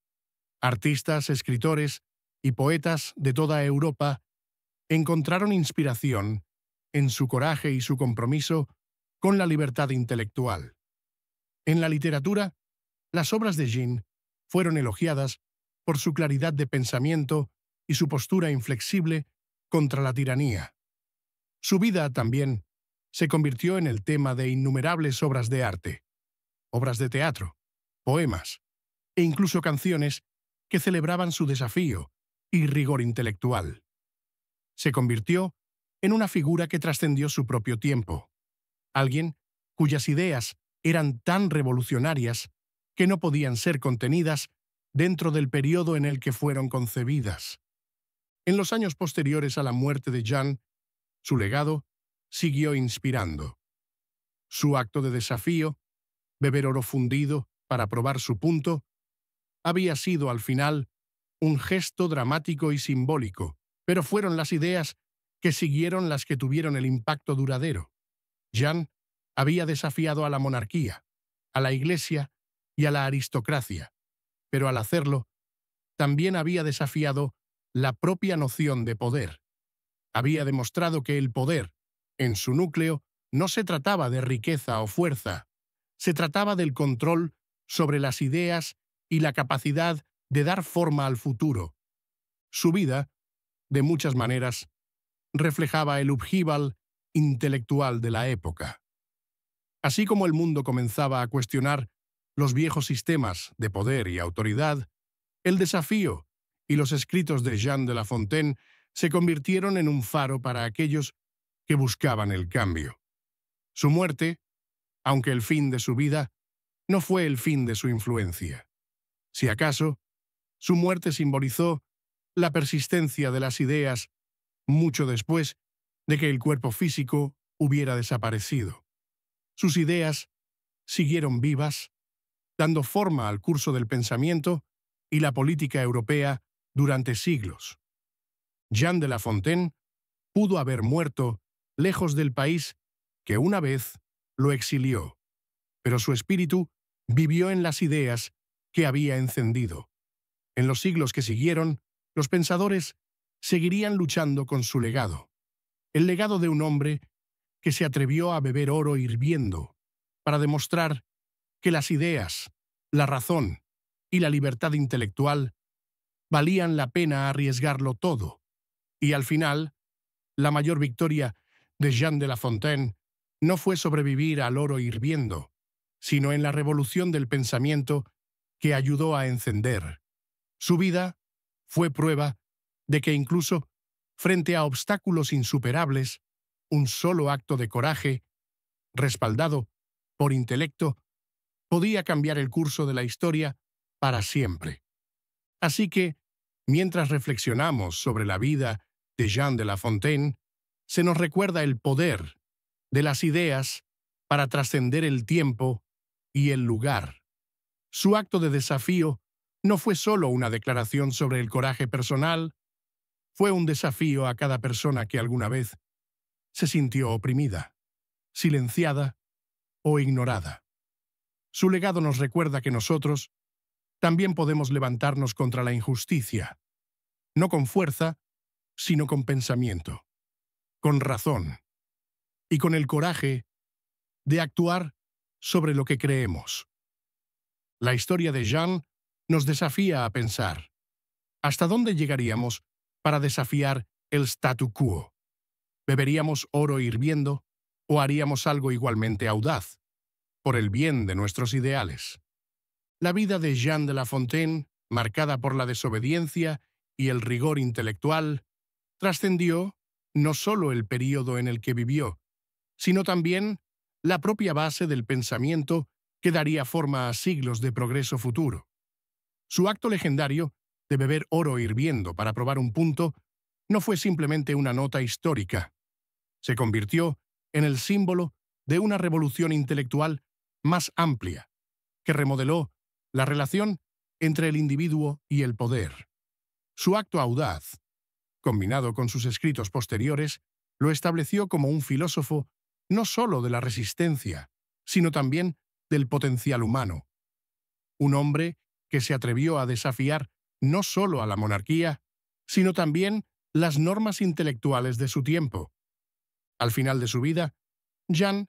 Artistas, escritores y poetas de toda Europa encontraron inspiración en su coraje y su compromiso con la libertad intelectual. En la literatura, las obras de Jean fueron elogiadas por su claridad de pensamiento y su postura inflexible contra la tiranía. Su vida también se convirtió en el tema de innumerables obras de arte, obras de teatro, poemas e incluso canciones que celebraban su desafío y rigor intelectual. Se convirtió en una figura que trascendió su propio tiempo, alguien cuyas ideas eran tan revolucionarias que no podían ser contenidas dentro del periodo en el que fueron concebidas. En los años posteriores a la muerte de Jean, su legado siguió inspirando. Su acto de desafío, beber oro fundido para probar su punto, había sido al final un gesto dramático y simbólico, pero fueron las ideas que siguieron las que tuvieron el impacto duradero. Jean había desafiado a la monarquía, a la Iglesia y a la aristocracia, pero al hacerlo, también había desafiado la propia noción de poder. Había demostrado que el poder, en su núcleo, no se trataba de riqueza o fuerza, se trataba del control sobre las ideas y la capacidad de dar forma al futuro. Su vida, de muchas maneras, reflejaba el upheaval intelectual de la época. Así como el mundo comenzaba a cuestionar los viejos sistemas de poder y autoridad, el desafío y los escritos de Jean de La Fontaine se convirtieron en un faro para aquellos que buscaban el cambio. Su muerte, aunque el fin de su vida, no fue el fin de su influencia. Si acaso, su muerte simbolizó la persistencia de las ideas mucho después de que el cuerpo físico hubiera desaparecido. Sus ideas siguieron vivas, dando forma al curso del pensamiento y la política europea durante siglos. Jean de La Fontaine pudo haber muerto lejos del país que una vez lo exilió, pero su espíritu vivió en las ideas que había encendido. En los siglos que siguieron, los pensadores seguirían luchando con su legado, el legado de un hombre que se atrevió a beber oro hirviendo para demostrar que las ideas, la razón y la libertad intelectual valían la pena arriesgarlo todo. Y al final, la mayor victoria de Jean de La Fontaine no fue sobrevivir al oro hirviendo, sino en la revolución del pensamiento que ayudó a encender. Su vida fue prueba de que incluso frente a obstáculos insuperables, un solo acto de coraje, respaldado por intelecto, podía cambiar el curso de la historia para siempre. Así que, mientras reflexionamos sobre la vida de Jean de La Fontaine, se nos recuerda el poder de las ideas para trascender el tiempo y el lugar. Su acto de desafío no fue solo una declaración sobre el coraje personal, fue un desafío a cada persona que alguna vez se sintió oprimida, silenciada o ignorada. Su legado nos recuerda que nosotros también podemos levantarnos contra la injusticia, no con fuerza, sino con pensamiento, con razón y con el coraje de actuar sobre lo que creemos. La historia de Jean nos desafía a pensar, ¿hasta dónde llegaríamos para desafiar el statu quo? ¿Beberíamos oro hirviendo o haríamos algo igualmente audaz, por el bien de nuestros ideales? La vida de Jean de La Fontaine, marcada por la desobediencia y el rigor intelectual, trascendió no solo el período en el que vivió, sino también la propia base del pensamiento que daría forma a siglos de progreso futuro. Su acto legendario de beber oro hirviendo para probar un punto no fue simplemente una nota histórica. Se convirtió en el símbolo de una revolución intelectual más amplia, que remodeló la relación entre el individuo y el poder. Su acto audaz, combinado con sus escritos posteriores, lo estableció como un filósofo no solo de la resistencia, sino también del potencial humano. Un hombre que se atrevió a desafiar no solo a la monarquía, sino también las normas intelectuales de su tiempo. Al final de su vida, Jean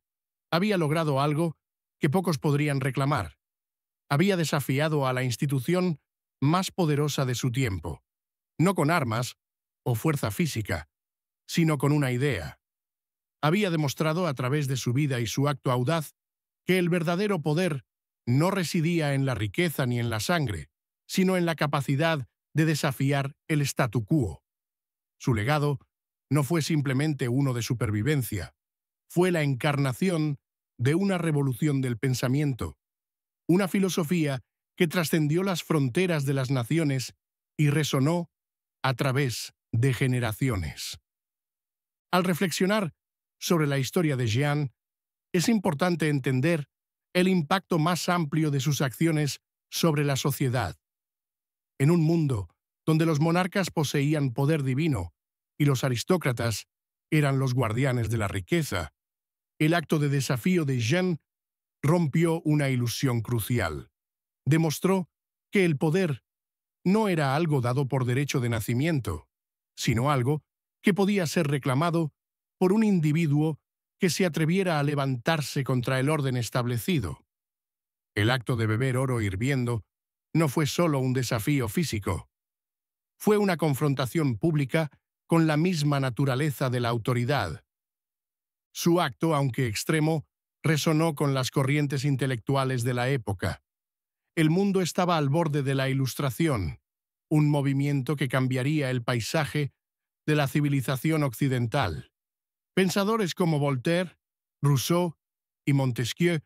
había logrado algo que pocos podrían reclamar. Había desafiado a la institución más poderosa de su tiempo, no con armas o fuerza física, sino con una idea. Había demostrado a través de su vida y su acto audaz que el verdadero poder no residía en la riqueza ni en la sangre, sino en la capacidad de desafiar el statu quo. Su legado no fue simplemente uno de supervivencia, fue la encarnación de una revolución del pensamiento, una filosofía que trascendió las fronteras de las naciones y resonó a través de generaciones. Al reflexionar sobre la historia de Jean, es importante entender el impacto más amplio de sus acciones sobre la sociedad. En un mundo donde los monarcas poseían poder divino y los aristócratas eran los guardianes de la riqueza, El acto de desafío de Jean rompió una ilusión crucial. Demostró que el poder no era algo dado por derecho de nacimiento, sino algo que podía ser reclamado por un individuo que se atreviera a levantarse contra el orden establecido. El acto de beber oro hirviendo no fue solo un desafío físico, fue una confrontación pública con la misma naturaleza de la autoridad. Su acto, aunque extremo, resonó con las corrientes intelectuales de la época. El mundo estaba al borde de la Ilustración, un movimiento que cambiaría el paisaje de la civilización occidental. Pensadores como Voltaire, Rousseau y Montesquieu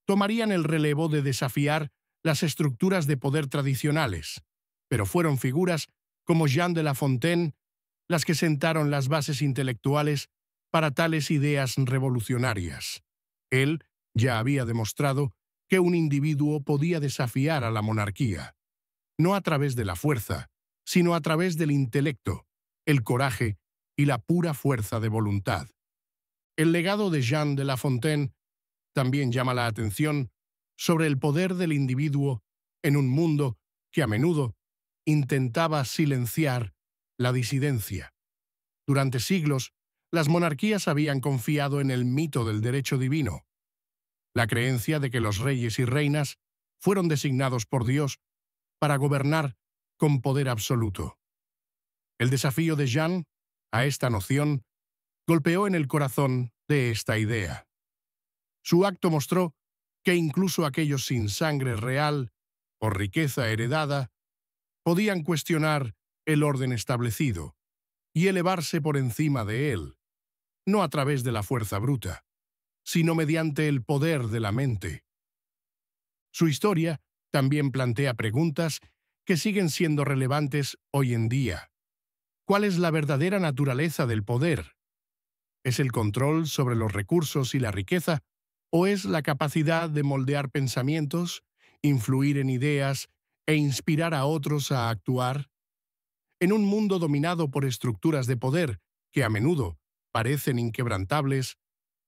tomarían el relevo de desafiar las estructuras de poder tradicionales, pero fueron figuras como Jean de La Fontaine las que sentaron las bases intelectuales para tales ideas revolucionarias. Él ya había demostrado que un individuo podía desafiar a la monarquía, no a través de la fuerza, sino a través del intelecto, el coraje y la pura fuerza de voluntad. El legado de Jean de La Fontaine también llama la atención sobre el poder del individuo en un mundo que a menudo intentaba silenciar la disidencia. Durante siglos, las monarquías habían confiado en el mito del derecho divino, la creencia de que los reyes y reinas fueron designados por Dios para gobernar con poder absoluto. El desafío de Jean a esta noción golpeó en el corazón de esta idea. Su acto mostró que incluso aquellos sin sangre real o riqueza heredada podían cuestionar el orden establecido y elevarse por encima de él, no a través de la fuerza bruta, sino mediante el poder de la mente. Su historia también plantea preguntas que siguen siendo relevantes hoy en día. ¿Cuál es la verdadera naturaleza del poder? ¿Es el control sobre los recursos y la riqueza? ¿O es la capacidad de moldear pensamientos, influir en ideas e inspirar a otros a actuar? En un mundo dominado por estructuras de poder que a menudo parecen inquebrantables,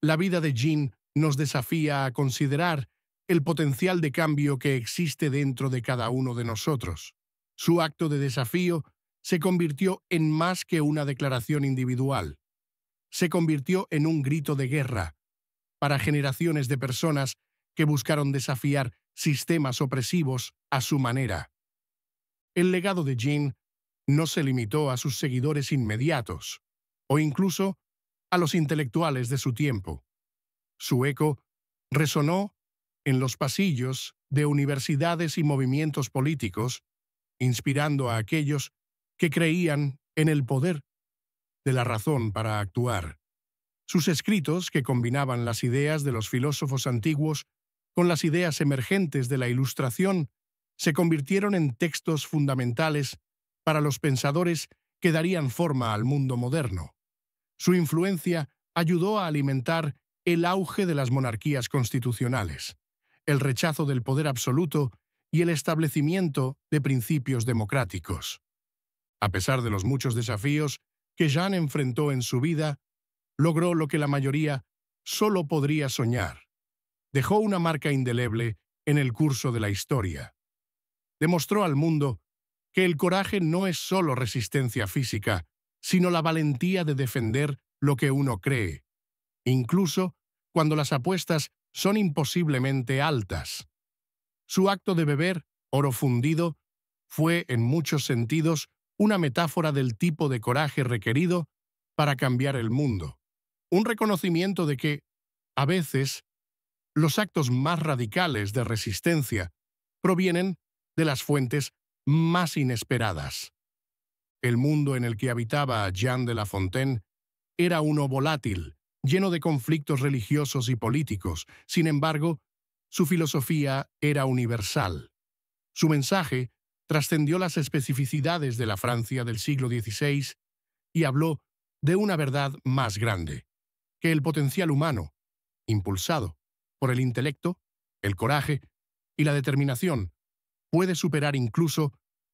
la vida de Jean nos desafía a considerar el potencial de cambio que existe dentro de cada uno de nosotros. Su acto de desafío se convirtió en más que una declaración individual. Se convirtió en un grito de guerra para generaciones de personas que buscaron desafiar sistemas opresivos a su manera. El legado de Jean no se limitó a sus seguidores inmediatos, o incluso a los intelectuales de su tiempo. Su eco resonó en los pasillos de universidades y movimientos políticos, inspirando a aquellos que creían en el poder de la razón para actuar. Sus escritos, que combinaban las ideas de los filósofos antiguos con las ideas emergentes de la Ilustración, se convirtieron en textos fundamentales para los pensadores que darían forma al mundo moderno. Su influencia ayudó a alimentar el auge de las monarquías constitucionales, el rechazo del poder absoluto y el establecimiento de principios democráticos. A pesar de los muchos desafíos que Jean enfrentó en su vida, logró lo que la mayoría solo podría soñar. Dejó una marca indeleble en el curso de la historia. Demostró al mundo que el coraje no es solo resistencia física, sino la valentía de defender lo que uno cree, incluso cuando las apuestas son imposiblemente altas. Su acto de beber oro fundido fue, en muchos sentidos, una metáfora del tipo de coraje requerido para cambiar el mundo. Un reconocimiento de que, a veces, los actos más radicales de resistencia provienen de las fuentes más inesperadas. El mundo en el que habitaba Jean de La Fontaine era uno volátil, lleno de conflictos religiosos y políticos. Sin embargo, su filosofía era universal. Su mensaje trascendió las especificidades de la Francia del siglo XVI y habló de una verdad más grande, que el potencial humano, impulsado por el intelecto, el coraje y la determinación, puede superar incluso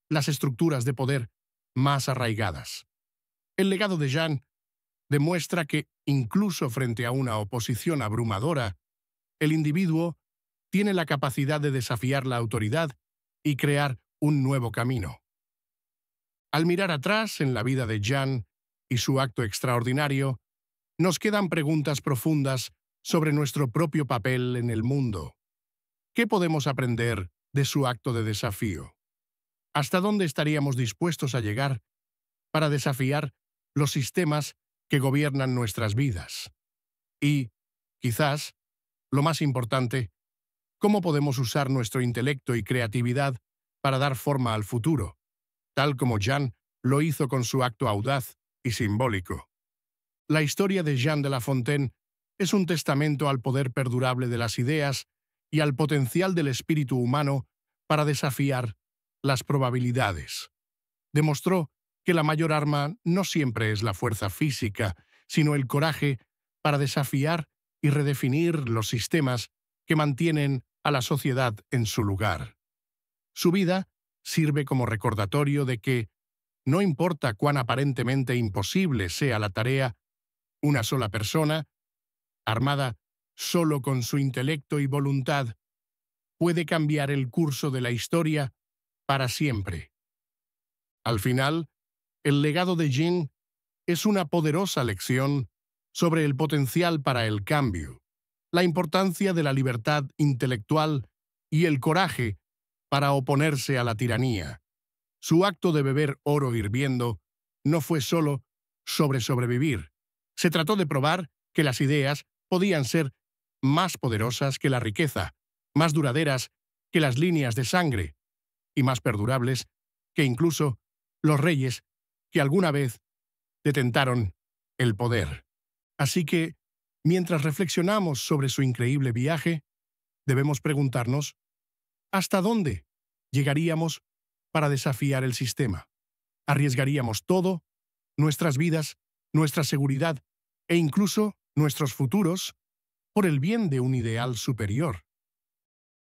las estructuras de poder más arraigadas. El legado de Jean demuestra que, Incluso frente a una oposición abrumadora, el individuo tiene la capacidad de desafiar la autoridad y crear un nuevo camino. Al mirar atrás en la vida de Jan y su acto extraordinario, nos quedan preguntas profundas sobre nuestro propio papel en el mundo. ¿Qué podemos aprender de su acto de desafío? ¿Hasta dónde estaríamos dispuestos a llegar para desafiar los sistemas que gobiernan nuestras vidas? Y, quizás, lo más importante, ¿cómo podemos usar nuestro intelecto y creatividad para dar forma al futuro, tal como Jan lo hizo con su acto audaz y simbólico? La historia de Jean de La Fontaine es un testamento al poder perdurable de las ideas y al potencial del espíritu humano para desafiar las probabilidades. Demostró que la mayor arma no siempre es la fuerza física, sino el coraje para desafiar y redefinir los sistemas que mantienen a la sociedad en su lugar. Su vida sirve como recordatorio de que, no importa cuán aparentemente imposible sea la tarea, una sola persona, armada solo con su intelecto y voluntad, puede cambiar el curso de la historia para siempre. Al final, el legado de Jean es una poderosa lección sobre el potencial para el cambio, la importancia de la libertad intelectual y el coraje para oponerse a la tiranía. Su acto de beber oro hirviendo no fue solo sobre sobrevivir. Se trató de probar que las ideas podían ser más poderosas que la riqueza, más duraderas que las líneas de sangre y más perdurables que incluso los reyes que alguna vez detentaron el poder. Así que, mientras reflexionamos sobre su increíble viaje, debemos preguntarnos, ¿hasta dónde llegaríamos para desafiar el sistema? ¿Arriesgaríamos todo, nuestras vidas, nuestra seguridad e incluso nuestros futuros, por el bien de un ideal superior?